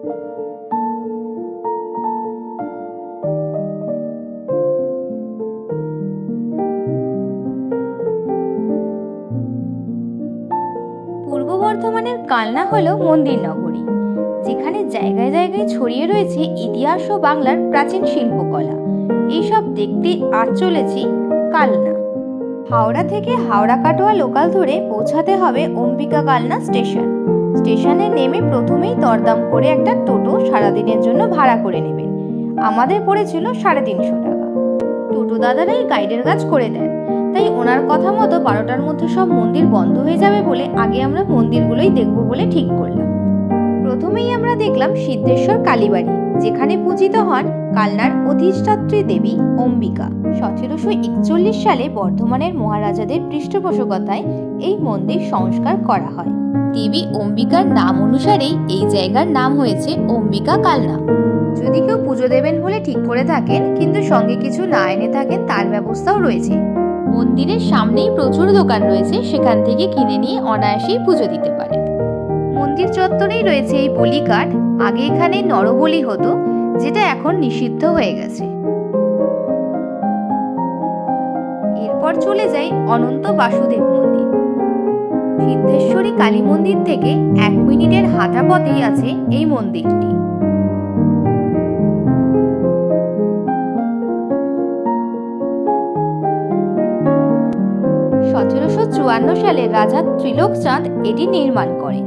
পূর্ব বর্ধমানের কালনা হলো মন্দির নগরী, যেখানে জায়গায় জায়গায় ছড়িয়ে রয়েছে ইতিহাস ও বাংলার প্রাচীন শিল্পকলা। এইসব দেখতে আজ চলেছি কালনা। হাওড়া থেকে হাওড়া কাটোয়া লোকাল ধরে পৌঁছাতে হবে অম্বিকা কালনা স্টেশন। স্টেশনে নেমে প্রথমেই দরদাম করে একটা টোটো সারাদিনের জন্য ভাড়া করে নেবেন। আমাদের পড়েছিল 350 টাকা। টোটো দাদারাই গাইডের কাজ করে দেন, তাই ওনার কথা মতো 12টার মধ্যে সব মন্দির বন্ধ হয়ে যাবে বলে আগে আমরা মন্দিরগুলোই দেখব বলে ঠিক করলাম। প্রথমেই আমরা দেখলাম সিদ্ধেশ্বর কালীবাড়ি, যেখানে পূজিত হন কালনার অধিষ্ঠাত্রী দেবী অম্বিকা। 1741 সালে বর্ধমানের মহারাজাদের পৃষ্ঠপোষকতায় এই মন্দির সংস্কার করা হয়। দেবী অম্বিকার নাম অনুসারেই এই জায়গার নাম হয়েছে অম্বিকা কালনা। যদি কেউ পুজো দেবেন বলে ঠিক করে থাকেন কিন্তু সঙ্গে কিছু না এনে থাকেন, তার ব্যবস্থাও রয়েছে। মন্দিরের সামনেই প্রচুর দোকান রয়েছে, সেখান থেকে কিনে নিয়ে অনায়াসেই পুজো দিতে পারেন। মন্দির চত্বরেই রয়েছে এই বলিঘাট। আগে এখানে নরবলি হতো, যেটা এখন নিষিদ্ধ হয়ে গেছে। এরপর চলে যাই অনন্ত বাসুদেব মন্দির। সিদ্ধেশ্বরী কালী মন্দির থেকে 1 মিনিটের হাঁটা পথেই আছে এই মন্দিরটি। সালে রাজা ত্রিলোকচাঁদ এটি নির্মাণ করেন।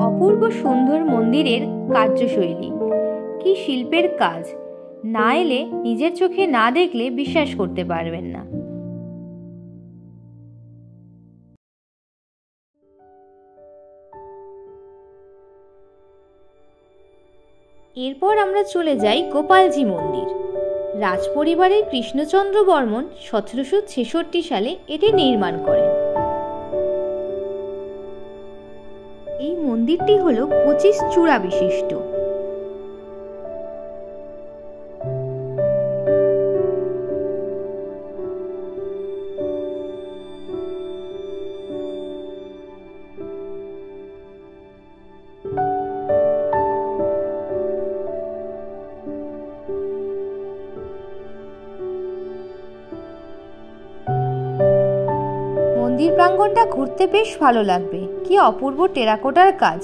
অপূর্ব সুন্দর মন্দিরের কার্যশৈলী, কি শিল্পের কাজ! না এলে, নিজের চোখে না দেখলে বিশ্বাস করতে পারবেন না। এরপর আমরা চলে যাই গোপালজি মন্দির। রাজপরিবারের কৃষ্ণচন্দ্র বর্মন 1766 সালে এটি নির্মাণ করেন। এই মন্দিরটি হল 25 চূড়া বিশিষ্ট। মন্দির প্রাঙ্গণটা ঘুরতে বেশ ভালো লাগবে। কি অপূর্ব টেরাকোটার কাজ!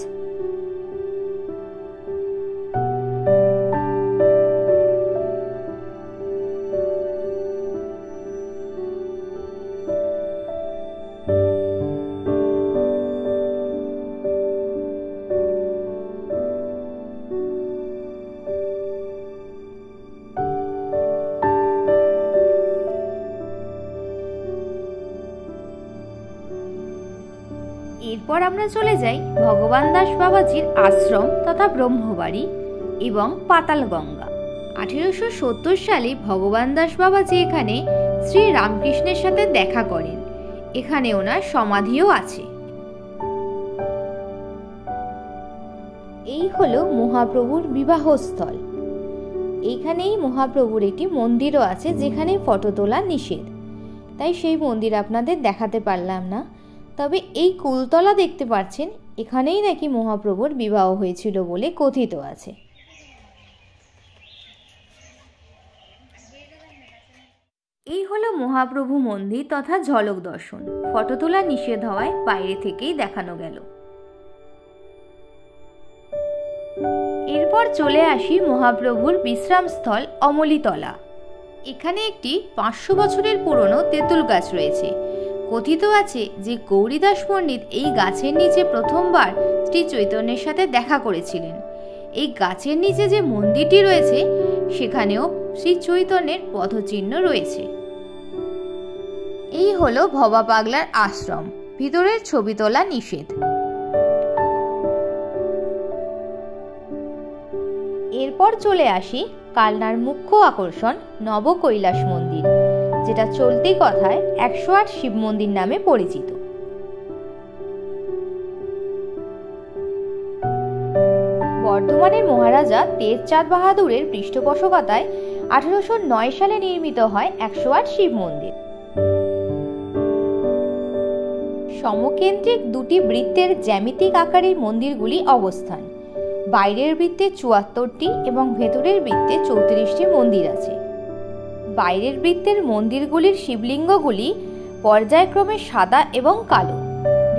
এরপর আমরা চলে যাই ভগবান দাস বাবাজির আশ্রম তথা ব্রহ্মবাড়ি এবং পাতাল গঙ্গা। 1870 সালে ভগবান দাস বাবাজি এখানে শ্রী রামকৃষ্ণের সাথে দেখা করেন। এখানে ওনার সমাধিও আছে। এই হলো মহাপ্রভুর বিবাহস্থল। এইখানেই মহাপ্রভুর একটি মন্দিরও আছে, যেখানে ফটো তোলা নিষেধ, তাই সেই মন্দির আপনাদের দেখাতে পারলাম না। তবে এই কুলতলা দেখতে পাচ্ছেন, এখানেই নাকি মহাপ্রভুর বিবাহ হয়েছিল বলে কথিত আছে। এই হলো মহাপ্রভু মন্দির তথা ঝলক দর্শন। ফটো তোলা নিষেধ হওয়ায় বাইরে থেকেই দেখানো গেল। এরপর চলে আসি মহাপ্রভুর বিশ্রামস্থল অমলিতলা। এখানে একটি 500 বছরের পুরনো তেঁতুল গাছ রয়েছে। কথিত আছে যে গৌরীদাস পণ্ডিত এই গাছের নিচে প্রথমবার শ্রী চৈতন্যের সাথে দেখা করেছিলেন। এই গাছের নিচে যে মন্দিরটি রয়েছে, সেখানেও শ্রী চৈতন্যের পদচিহ্ন রয়েছে। এই হলো ভবা পাগলার আশ্রম। ভিতরের ছবি তোলা নিষেধ। এরপর চলে আসি কালনার মুখ্য আকর্ষণ নবকৈলাস মন্দির, যেটা চলতি কথায় 108 শিব মন্দির নামে পরিচিত। বর্ধমানের মহারাজা তেজচাঁদ বাহাদুরের পৃষ্ঠপোষকতায় 1809 সালে নির্মিত হয় 108 শিব মন্দির। সমকেন্দ্রিক দুটি বৃত্তের জ্যামিতিক আকারের মন্দিরগুলি অবস্থান। বাইরের বৃত্তে ৭৪টি এবং ভেতরের বৃত্তে ৩৪টি মন্দির আছে। বাইরের বৃত্তের মন্দিরগুলির শিবলিঙ্গগুলি পর্যায়ক্রমে সাদা এবং কালো।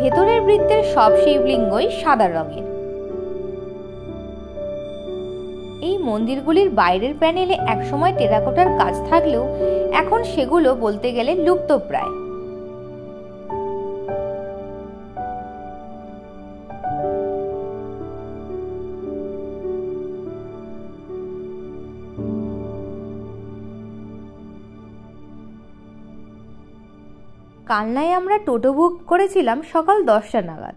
ভেতরের বৃত্তের সব শিবলিঙ্গই সাদা রঙের। এই মন্দিরগুলির বাইরের প্যানেলে একসময় টেরাকোটার কাজ থাকলেও এখন সেগুলো বলতে গেলে লুপ্তপ্রায়। কালনায় আমরা টোটো বুক করেছিলাম সকাল 10টা নাগাদ।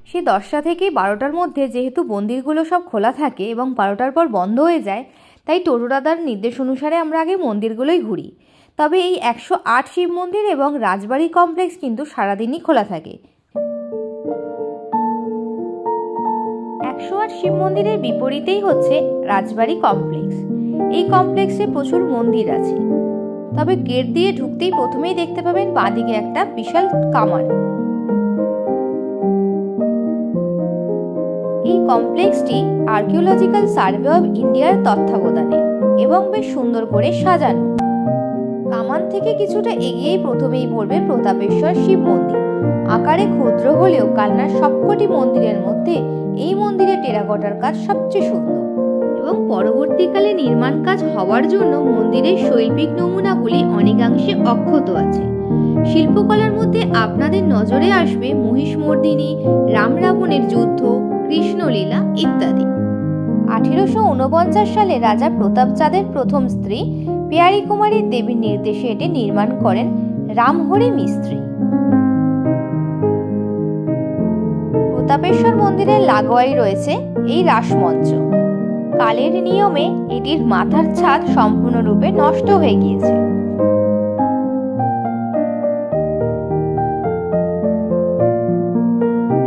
সেই 10টা থেকে 12টার মধ্যে যেহেতু মন্দিরগুলো সব খোলা থাকে এবং 12টার পর বন্ধ হয়ে যায়, তাই টোটো দাদার নির্দেশ অনুসারে আমরা আগে মন্দিরগুলোই ঘুরি। তবে এই 108 শিব মন্দির এবং রাজবাড়ি কমপ্লেক্স কিন্তু সারাদিনই খোলা থাকে। 108 শিব মন্দিরের বিপরীতেই হচ্ছে রাজবাড়ি কমপ্লেক্স। এই কমপ্লেক্সে প্রচুর মন্দির আছে। তবে গেট দিয়ে ঢুকতেই প্রথমেই দেখতে পাবেন বাঁদিকে একটা বিশাল কামান। এই কমপ্লেক্সটি আর্কিওলজিক্যাল সার্ভে অফ ইন্ডিয়ার তত্ত্বাবধানে এবং বেশ সুন্দর করে সাজানো। কামান থেকে কিছুটা এগিয়েই প্রথমেই পড়বে প্রতাপেশ্বর শিব মন্দির। আকারে ক্ষুদ্র হলেও কালনার সবকটি মন্দিরের মধ্যে এই মন্দিরের টেরাকোটার কাজ সবচেয়ে সুন্দর এবং পরবর্তীকালে নির্মাণ কাজ হওয়ার জন্য মন্দিরের শৈল্পিক নমুনাগুলি অনেকাংশে অক্ষত আছে। শিল্পকলার মধ্যে আপনাদের নজরে আসবে মহিষমর্দিনী, রাম রাবণের যুদ্ধ, কৃষ্ণলীলা ইত্যাদি। 1849 সালে রাজা প্রতাপচাঁদের প্রথম স্ত্রী পেয়ারী কুমারী দেবীর নির্দেশে এটি নির্মাণ করেন রামহরি মিস্ত্রি। প্রতাপেশ্বর মন্দিরের লাগোয়াই রয়েছে এই রাসমঞ্চ। কালের নিয়মে এটির মাথার ছাদ সম্পূর্ণরূপে নষ্ট হয়ে গিয়েছে।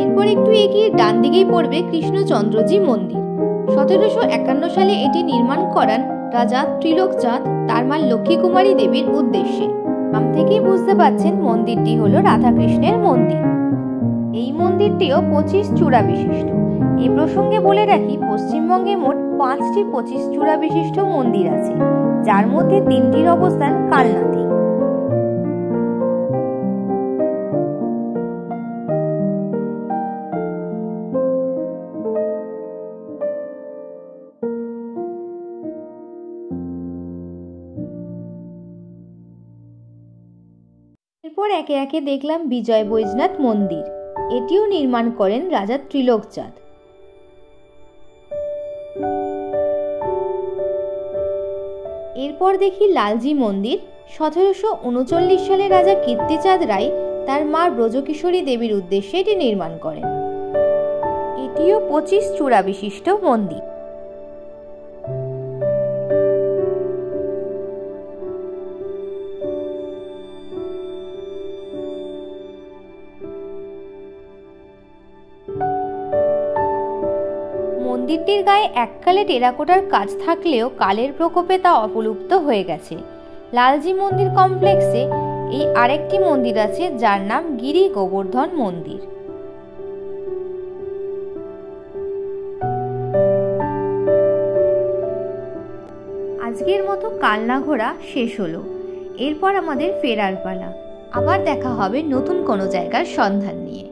এরপর একটু এগিয়ে ডান দিকেই পড়বে কৃষ্ণচন্দ্রজি মন্দির। 1751 সালে এটি নির্মাণ করান রাজা ত্রিলোকচাঁদ তার মা লক্ষ্মী কুমারী দেবীর উদ্দেশ্যে। নাম থেকেই বুঝতে পারছেন মন্দিরটি হলো রাধাকৃষ্ণের মন্দির। এই মন্দিরটিও 25 চূড়া বিশিষ্ট। এই প্রসঙ্গে বলে রাখি, পশ্চিমবঙ্গে মোট 5টি 25 চূড়া বিশিষ্ট মন্দির আছে, যার মধ্যে 3টির অবস্থান কালনাতে। এরপর একে একে দেখলাম বিজয় বৈজনাথ মন্দির। এটিও নির্মাণ করেন রাজা ত্রিলোকচাঁদ। এরপর দেখি লালজি মন্দির। 1739 সালে রাজা কীর্তিচাঁদ রায় তার মা ব্রজকিশোরী দেবীর উদ্দেশ্যে এটি নির্মাণ করেন। এটিও 25 চূড়া বিশিষ্ট মন্দির। মন্দিরটির গায়ে এককালে টেরাকোটার কাজ থাকলেও কালের প্রকোপে তা অপলুপ্ত হয়ে গেছে। লালজি মন্দির কমপ্লেক্সে এই আরেকটি মন্দির আছে, যার নাম গিরি গোবর্ধন মন্দির। আজকের মতো কালনা ঘোরা শেষ হলো। এরপর আমাদের ফেরার পালা। আবার দেখা হবে নতুন কোনো জায়গার সন্ধান নিয়ে।